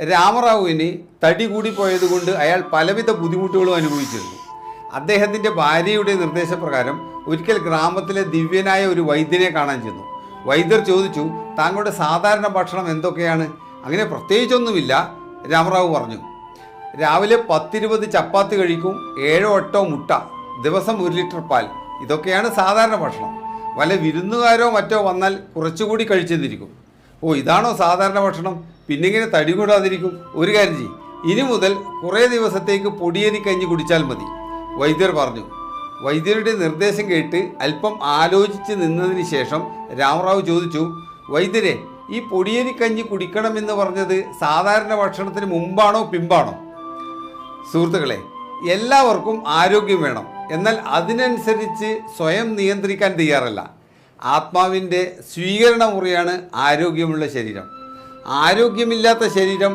രാമറാവുവിന് തടി കൂടിപ്പോയതുകൊണ്ട് അയാൾ പലവിധ ബുദ്ധിമുട്ടുകളും അനുഭവിച്ചിരുന്നു. അദ്ദേഹത്തിൻ്റെ ഭാര്യയുടെ നിർദ്ദേശപ്രകാരം ഒരിക്കൽ ഗ്രാമത്തിലെ ദിവ്യനായ ഒരു വൈദ്യനെ കാണാൻ ചെന്നു. വൈദ്യർ ചോദിച്ചു, താങ്കളുടെ സാധാരണ ഭക്ഷണം എന്തൊക്കെയാണ്? അങ്ങനെ പ്രത്യേകിച്ചൊന്നുമില്ല, രാമറാവു പറഞ്ഞു. രാവിലെ 10-20 ചപ്പാത്തി കഴിക്കും, 7-8 മുട്ട, ദിവസം 1 ലിറ്റർ പാൽ. ഇതൊക്കെയാണ് സാധാരണ ഭക്ഷണം. വല്ല വിരുന്നുകാരോ മറ്റോ വന്നാൽ കുറച്ചുകൂടി കഴിച്ചെന്നിരിക്കും. ഓ, ഇതാണോ സാധാരണ ഭക്ഷണം? പിന്നിങ്ങനെ തടി കൂടാതിരിക്കും. ഒരു കാര്യം ചെയ്യും, ഇനി മുതൽ കുറേ ദിവസത്തേക്ക് പൊടിയേരി കഞ്ഞി കുടിച്ചാൽ മതി, വൈദ്യർ പറഞ്ഞു. വൈദ്യരുടെ നിർദ്ദേശം കേട്ട് അല്പം ആലോചിച്ച് നിന്നതിന് ശേഷം രാമറാവു ചോദിച്ചു, വൈദ്യരെ, ഈ പൊടിയേരി കഞ്ഞി കുടിക്കണമെന്ന് പറഞ്ഞത് സാധാരണ ഭക്ഷണത്തിന് മുമ്പാണോ പിമ്പാണോ? സുഹൃത്തുക്കളെ, എല്ലാവർക്കും ആരോഗ്യം വേണം, എന്നാൽ അതിനനുസരിച്ച് സ്വയം നിയന്ത്രിക്കാൻ തയ്യാറല്ല. ആത്മാവിൻ്റെ സ്വീകരണ മുറിയാണ് ആരോഗ്യമുള്ള ശരീരം. ആരോഗ്യമില്ലാത്ത ശരീരം